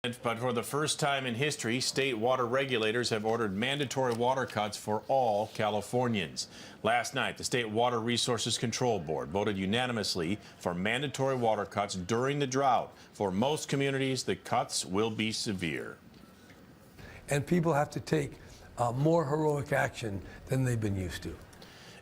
But for the first time in history, state water regulators have ordered mandatory water cuts for all Californians. Last night, the State Water Resources Control Board voted unanimously for mandatory water cuts during the drought. For most communities, the cuts will be severe. And people have to take more heroic action than they've been used to.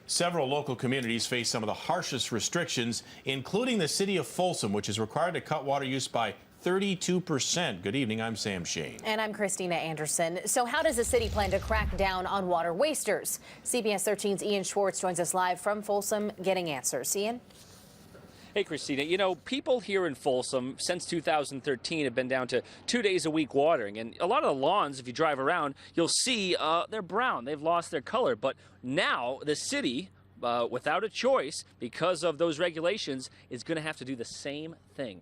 Several local communities face some of the harshest restrictions, including the city of Folsom, which is required to cut water use by 32%. Good evening, I'm Sam Shane. And I'm Christina Anderson. So how does the city plan to crack down on water wasters? CBS 13's Ian Schwartz joins us live from Folsom getting answers. Ian? Hey, Christina, you know, people here in Folsom since 2013 have been down to 2 days a week watering. And a lot of the lawns, if you drive around, you'll see they're brown. They've lost their color. But now the city, without a choice, because of those regulations, is going to have to do the same thing.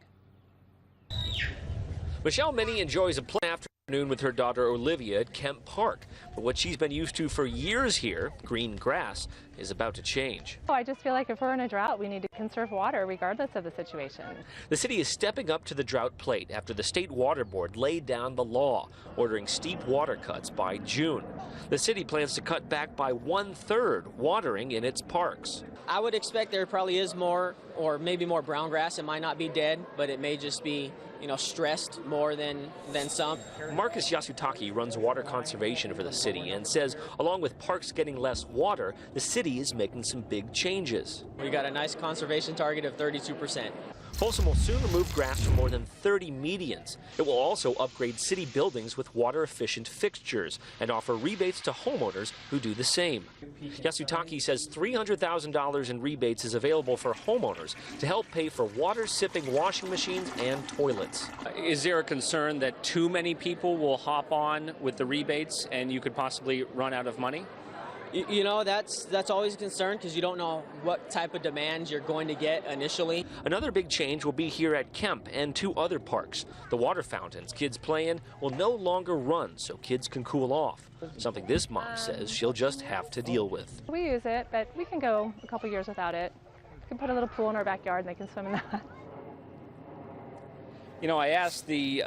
Michelle Minnie enjoys a play afternoon with her daughter Olivia at Kemp Park. But what she's been used to for years here, green grass, is about to change. I just feel like if we're in a drought, we need to conserve water regardless of the situation. The city is stepping up to the drought plate after the State Water Board laid down the law, ordering steep water cuts by June. The city plans to cut back by 1/3 watering in its parks. I would expect there probably is more, or maybe more brown grass. It might not be dead, but it may just be, stressed more than some. Marcus Yasutake runs water conservation for the city and says along with parks getting less water, the city is making some big changes. We got a nice conservation target of 32%. Folsom will soon remove grass from more than 30 medians. It will also upgrade city buildings with water-efficient fixtures and offer rebates to homeowners who do the same. Yasutake says $300,000 in rebates is available for homeowners to help pay for water-sipping washing machines and toilets. Is there a concern that too many people will hop on with the rebates and you could possibly run out of money? That's always a concern because you don't know what type of demand you're going to get initially. Another big change will be here at Kemp and 2 other parks. The water fountains kids play in will no longer run so kids can cool off, something this mom says she'll just have to deal with. We use it, but we can go a couple years without it. We can put a little pool in our backyard and they can swim in that. You know, I asked the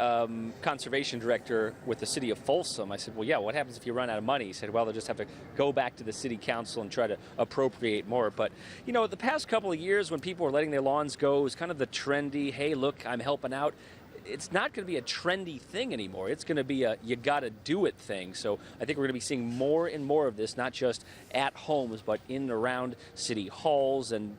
conservation director with the city of Folsom, I said, well, yeah, what happens if you run out of money? He said, well, they'll just have to go back to the city council and try to appropriate more. But, the past couple of years when people were letting their lawns go, it was kind of the trendy, hey, look, I'm helping out. It's not going to be a trendy thing anymore. It's going to be a you got to do it thing. So I think we're going to be seeing more and more of this, not just at homes, but in and around city halls and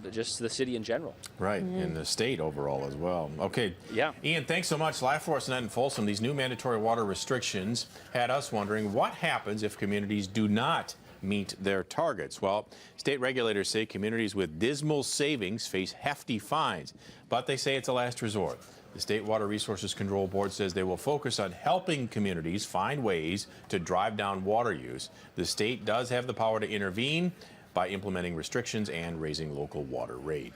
just the city in general. Right, and the state overall as well. Okay, yeah. Ian, thanks so much. Live for us tonight in Folsom. These new mandatory water restrictions had us wondering what happens if communities do not meet their targets. Well, state regulators say communities with dismal savings face hefty fines, but they say it's a last resort. The State Water Resources Control Board says they will focus on helping communities find ways to drive down water use. The state does have the power to intervene by implementing restrictions and raising local water rates.